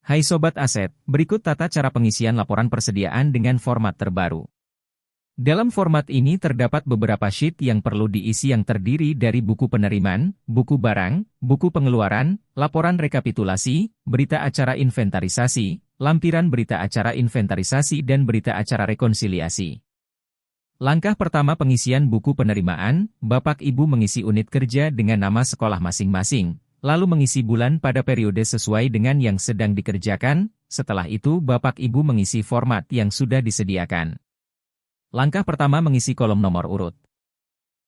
Hai Sobat Aset, berikut tata cara pengisian laporan persediaan dengan format terbaru. Dalam format ini terdapat beberapa sheet yang perlu diisi yang terdiri dari buku penerimaan, buku barang, buku pengeluaran, laporan rekapitulasi, berita acara inventarisasi, lampiran berita acara inventarisasi dan berita acara rekonsiliasi. Langkah pertama pengisian buku penerimaan, Bapak Ibu mengisi unit kerja dengan nama sekolah masing-masing, lalu mengisi bulan pada periode sesuai dengan yang sedang dikerjakan, setelah itu Bapak Ibu mengisi format yang sudah disediakan. Langkah pertama mengisi kolom nomor urut.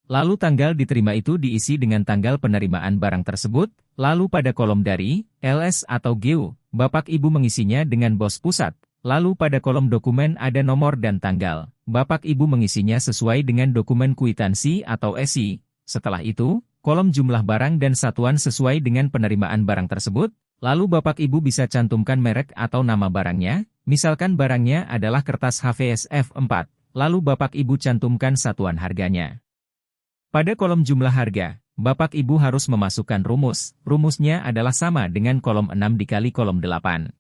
Lalu tanggal diterima itu diisi dengan tanggal penerimaan barang tersebut, lalu pada kolom dari, LS atau GU, Bapak Ibu mengisinya dengan bos pusat, lalu pada kolom dokumen ada nomor dan tanggal, Bapak Ibu mengisinya sesuai dengan dokumen kwitansi atau SI, setelah itu, kolom jumlah barang dan satuan sesuai dengan penerimaan barang tersebut, lalu Bapak Ibu bisa cantumkan merek atau nama barangnya, misalkan barangnya adalah kertas HVSF 4, lalu Bapak Ibu cantumkan satuan harganya. Pada kolom jumlah harga, Bapak Ibu harus memasukkan rumusnya adalah sama dengan kolom 6 dikali kolom 8.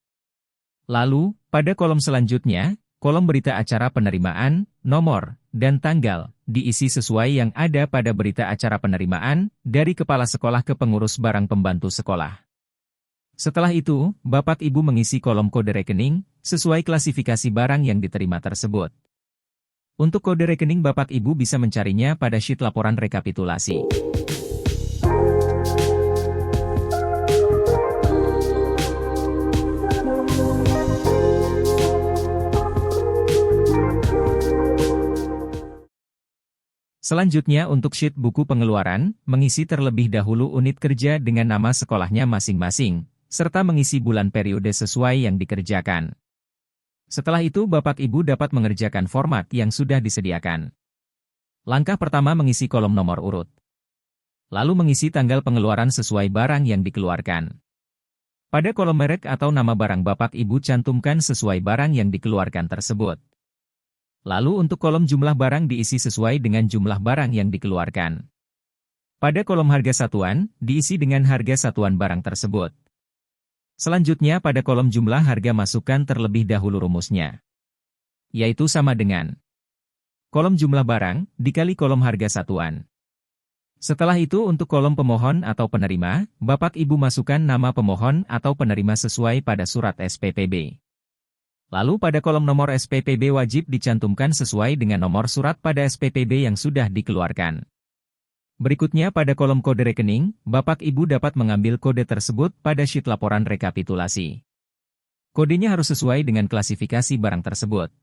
Lalu, pada kolom selanjutnya, kolom berita acara penerimaan, nomor, dan tanggal, diisi sesuai yang ada pada berita acara penerimaan, dari kepala sekolah ke pengurus barang pembantu sekolah. Setelah itu, Bapak Ibu mengisi kolom kode rekening, sesuai klasifikasi barang yang diterima tersebut. Untuk kode rekening Bapak Ibu bisa mencarinya pada sheet laporan rekapitulasi. Selanjutnya untuk sheet buku pengeluaran, mengisi terlebih dahulu unit kerja dengan nama sekolahnya masing-masing, serta mengisi bulan periode sesuai yang dikerjakan. Setelah itu Bapak Ibu dapat mengerjakan format yang sudah disediakan. Langkah pertama mengisi kolom nomor urut. Lalu mengisi tanggal pengeluaran sesuai barang yang dikeluarkan. Pada kolom merek atau nama barang Bapak Ibu cantumkan sesuai barang yang dikeluarkan tersebut. Lalu untuk kolom jumlah barang diisi sesuai dengan jumlah barang yang dikeluarkan. Pada kolom harga satuan, diisi dengan harga satuan barang tersebut. Selanjutnya pada kolom jumlah harga masukkan terlebih dahulu rumusnya. Yaitu sama dengan kolom jumlah barang, dikali kolom harga satuan. Setelah itu untuk kolom pemohon atau penerima, Bapak Ibu masukkan nama pemohon atau penerima sesuai pada surat SPPB. Lalu pada kolom nomor SPPB wajib dicantumkan sesuai dengan nomor surat pada SPPB yang sudah dikeluarkan. Berikutnya pada kolom kode rekening, Bapak Ibu dapat mengambil kode tersebut pada sheet laporan rekapitulasi. Kodenya harus sesuai dengan klasifikasi barang tersebut.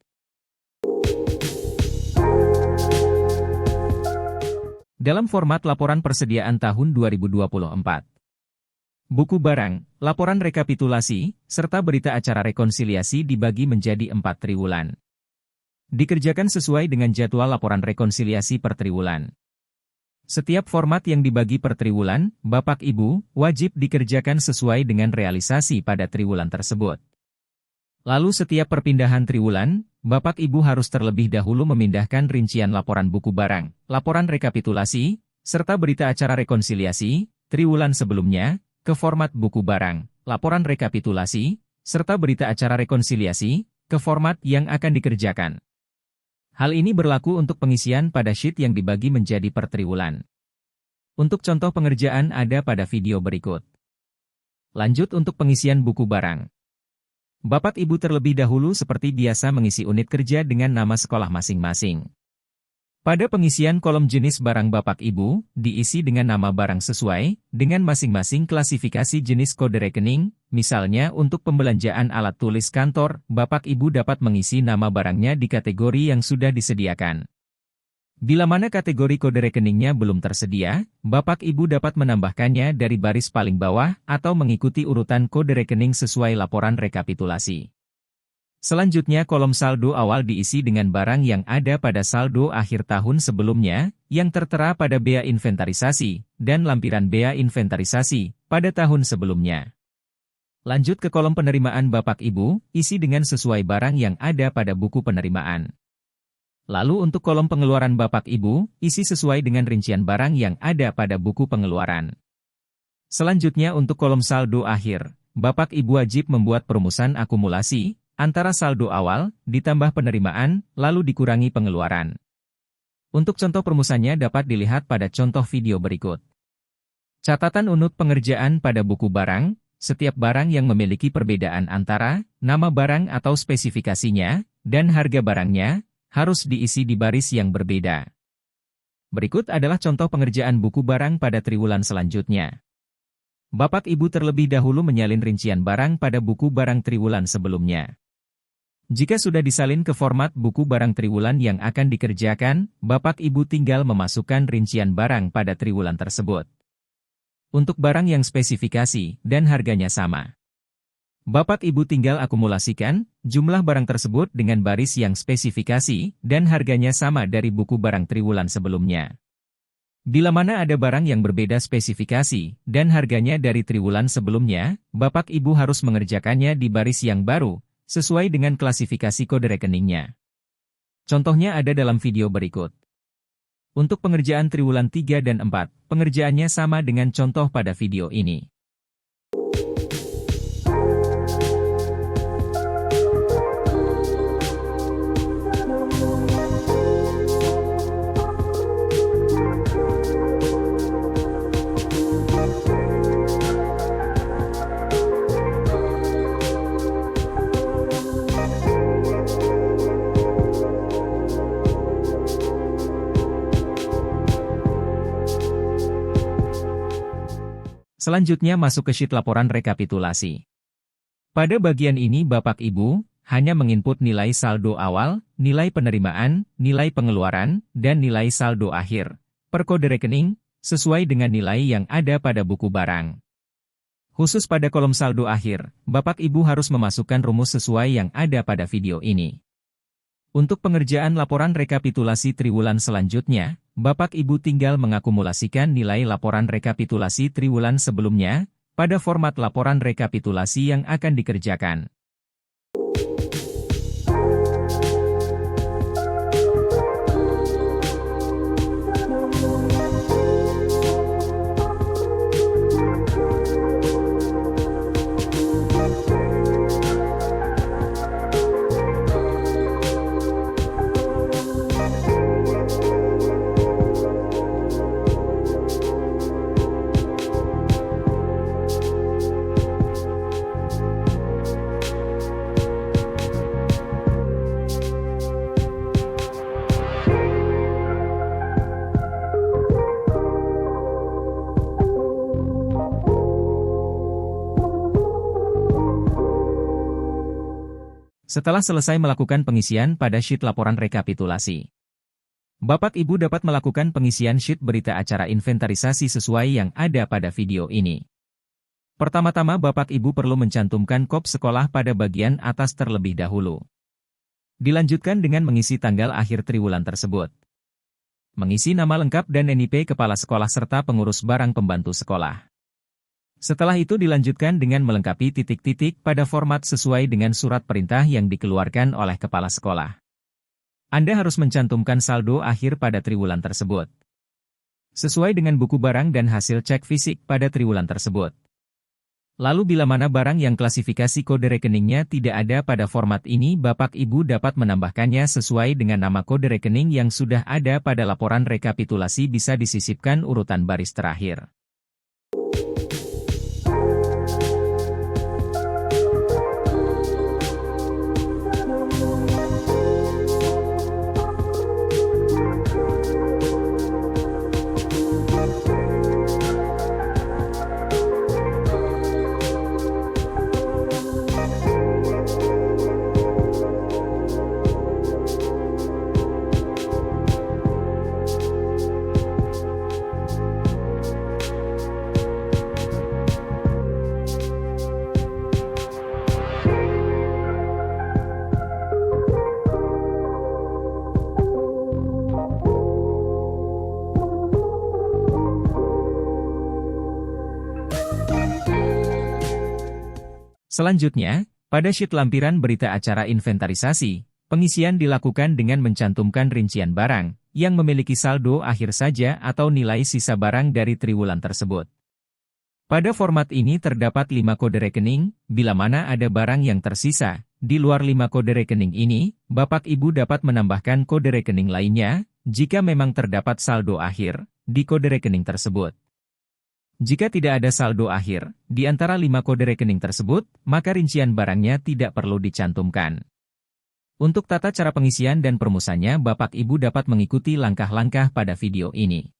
Dalam format laporan persediaan tahun 2024. Buku barang, laporan rekapitulasi, serta berita acara rekonsiliasi dibagi menjadi 4 triwulan. Dikerjakan sesuai dengan jadwal laporan rekonsiliasi per triwulan. Setiap format yang dibagi per triwulan, Bapak Ibu, wajib dikerjakan sesuai dengan realisasi pada triwulan tersebut. Lalu setiap perpindahan triwulan, Bapak Ibu harus terlebih dahulu memindahkan rincian laporan buku barang, laporan rekapitulasi, serta berita acara rekonsiliasi, triwulan sebelumnya, ke format buku barang, laporan rekapitulasi, serta berita acara rekonsiliasi, ke format yang akan dikerjakan. Hal ini berlaku untuk pengisian pada sheet yang dibagi menjadi per triwulan. Untuk contoh pengerjaan ada pada video berikut. Lanjut untuk pengisian buku barang. Bapak Ibu terlebih dahulu seperti biasa mengisi unit kerja dengan nama sekolah masing-masing. Pada pengisian kolom jenis barang Bapak Ibu, diisi dengan nama barang sesuai, dengan masing-masing klasifikasi jenis kode rekening, misalnya untuk pembelanjaan alat tulis kantor, Bapak Ibu dapat mengisi nama barangnya di kategori yang sudah disediakan. Bila mana kategori kode rekeningnya belum tersedia, Bapak Ibu dapat menambahkannya dari baris paling bawah atau mengikuti urutan kode rekening sesuai laporan rekapitulasi. Selanjutnya kolom saldo awal diisi dengan barang yang ada pada saldo akhir tahun sebelumnya, yang tertera pada bea inventarisasi, dan lampiran bea inventarisasi, pada tahun sebelumnya. Lanjut ke kolom penerimaan Bapak Ibu, isi dengan sesuai barang yang ada pada buku penerimaan. Lalu untuk kolom pengeluaran Bapak Ibu, isi sesuai dengan rincian barang yang ada pada buku pengeluaran. Selanjutnya untuk kolom saldo akhir, Bapak Ibu wajib membuat perumusan akumulasi antara saldo awal ditambah penerimaan, lalu dikurangi pengeluaran. Untuk contoh perumusannya dapat dilihat pada contoh video berikut. Catatan unut pengerjaan pada buku barang, setiap barang yang memiliki perbedaan antara nama barang atau spesifikasinya dan harga barangnya harus diisi di baris yang berbeda. Berikut adalah contoh pengerjaan buku barang pada triwulan selanjutnya. Bapak Ibu terlebih dahulu menyalin rincian barang pada buku barang triwulan sebelumnya. Jika sudah disalin ke format buku barang triwulan yang akan dikerjakan, Bapak Ibu tinggal memasukkan rincian barang pada triwulan tersebut. Untuk barang yang spesifikasi dan harganya sama, Bapak Ibu tinggal akumulasikan jumlah barang tersebut dengan baris yang spesifikasi dan harganya sama dari buku barang triwulan sebelumnya. Bila mana ada barang yang berbeda spesifikasi dan harganya dari triwulan sebelumnya, Bapak Ibu harus mengerjakannya di baris yang baru, sesuai dengan klasifikasi kode rekeningnya. Contohnya ada dalam video berikut. Untuk pengerjaan triwulan 3 dan 4, pengerjaannya sama dengan contoh pada video ini. Selanjutnya masuk ke sheet laporan rekapitulasi. Pada bagian ini Bapak Ibu hanya menginput nilai saldo awal, nilai penerimaan, nilai pengeluaran, dan nilai saldo akhir per kode rekening sesuai dengan nilai yang ada pada buku barang. Khusus pada kolom saldo akhir, Bapak Ibu harus memasukkan rumus sesuai yang ada pada video ini. Untuk pengerjaan laporan rekapitulasi triwulan selanjutnya, Bapak Ibu tinggal mengakumulasikan nilai laporan rekapitulasi triwulan sebelumnya pada format laporan rekapitulasi yang akan dikerjakan. Setelah selesai melakukan pengisian pada sheet laporan rekapitulasi, Bapak Ibu dapat melakukan pengisian sheet berita acara inventarisasi sesuai yang ada pada video ini. Pertama-tama Bapak Ibu perlu mencantumkan kop sekolah pada bagian atas terlebih dahulu. Dilanjutkan dengan mengisi tanggal akhir triwulan tersebut. Mengisi nama lengkap dan NIP kepala sekolah serta pengurus barang pembantu sekolah. Setelah itu dilanjutkan dengan melengkapi titik-titik pada format sesuai dengan surat perintah yang dikeluarkan oleh kepala sekolah. Anda harus mencantumkan saldo akhir pada triwulan tersebut, sesuai dengan buku barang dan hasil cek fisik pada triwulan tersebut. Lalu bila mana barang yang klasifikasi kode rekeningnya tidak ada pada format ini, Bapak Ibu dapat menambahkannya sesuai dengan nama kode rekening yang sudah ada pada laporan rekapitulasi, bisa disisipkan urutan baris terakhir. Selanjutnya, pada sheet lampiran berita acara inventarisasi, pengisian dilakukan dengan mencantumkan rincian barang yang memiliki saldo akhir saja atau nilai sisa barang dari triwulan tersebut. Pada format ini terdapat 5 kode rekening, bila mana ada barang yang tersisa. Di luar 5 kode rekening ini, Bapak Ibu dapat menambahkan kode rekening lainnya, jika memang terdapat saldo akhir di kode rekening tersebut. Jika tidak ada saldo akhir di antara 5 kode rekening tersebut, maka rincian barangnya tidak perlu dicantumkan. Untuk tata cara pengisian dan perumusannya, Bapak Ibu dapat mengikuti langkah-langkah pada video ini.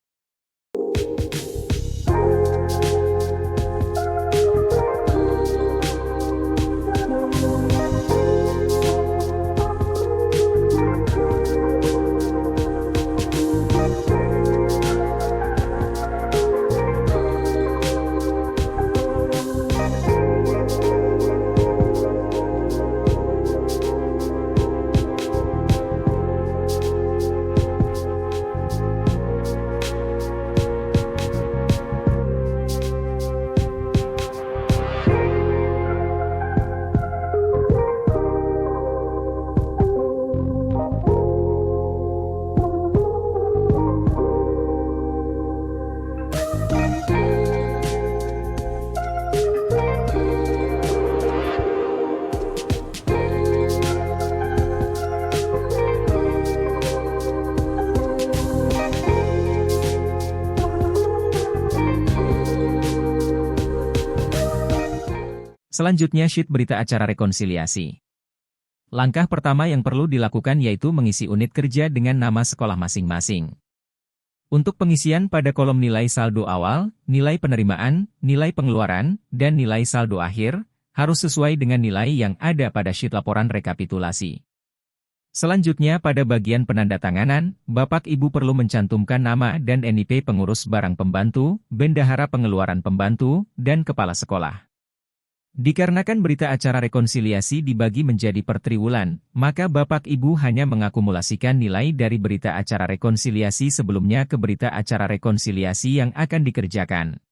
Selanjutnya sheet berita acara rekonsiliasi. Langkah pertama yang perlu dilakukan yaitu mengisi unit kerja dengan nama sekolah masing-masing. Untuk pengisian pada kolom nilai saldo awal, nilai penerimaan, nilai pengeluaran, dan nilai saldo akhir, harus sesuai dengan nilai yang ada pada sheet laporan rekapitulasi. Selanjutnya pada bagian penandatanganan, Bapak Ibu perlu mencantumkan nama dan NIP pengurus barang pembantu, bendahara pengeluaran pembantu, dan kepala sekolah. Dikarenakan berita acara rekonsiliasi dibagi menjadi per triwulan, maka Bapak Ibu hanya mengakumulasikan nilai dari berita acara rekonsiliasi sebelumnya ke berita acara rekonsiliasi yang akan dikerjakan.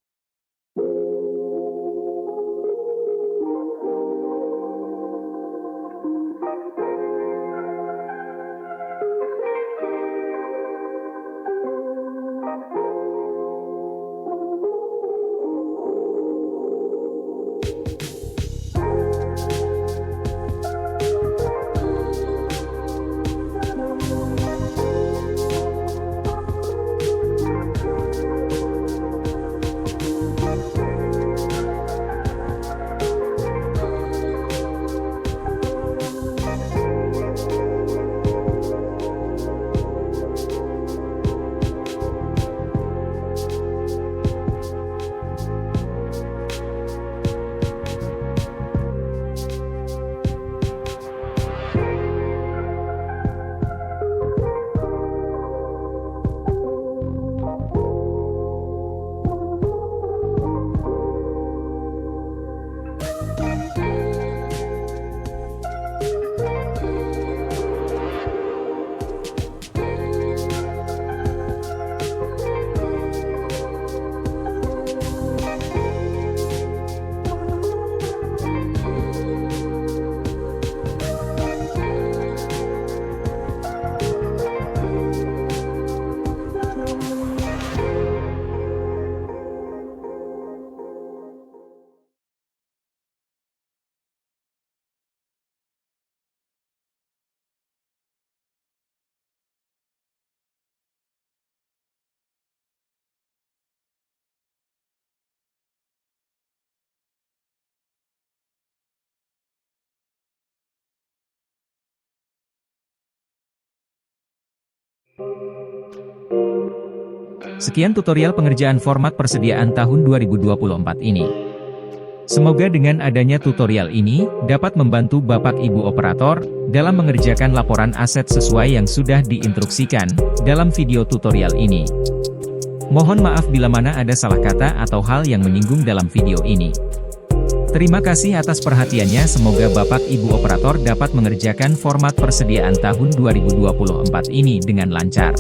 Sekian tutorial pengerjaan format persediaan tahun 2024 ini. Semoga dengan adanya tutorial ini, dapat membantu Bapak Ibu operator, dalam mengerjakan laporan aset sesuai yang sudah diinstruksikan, dalam video tutorial ini. Mohon maaf bila mana ada salah kata atau hal yang menyinggung dalam video ini. Terima kasih atas perhatiannya, semoga Bapak Ibu operator dapat mengerjakan format persediaan tahun 2024 ini dengan lancar.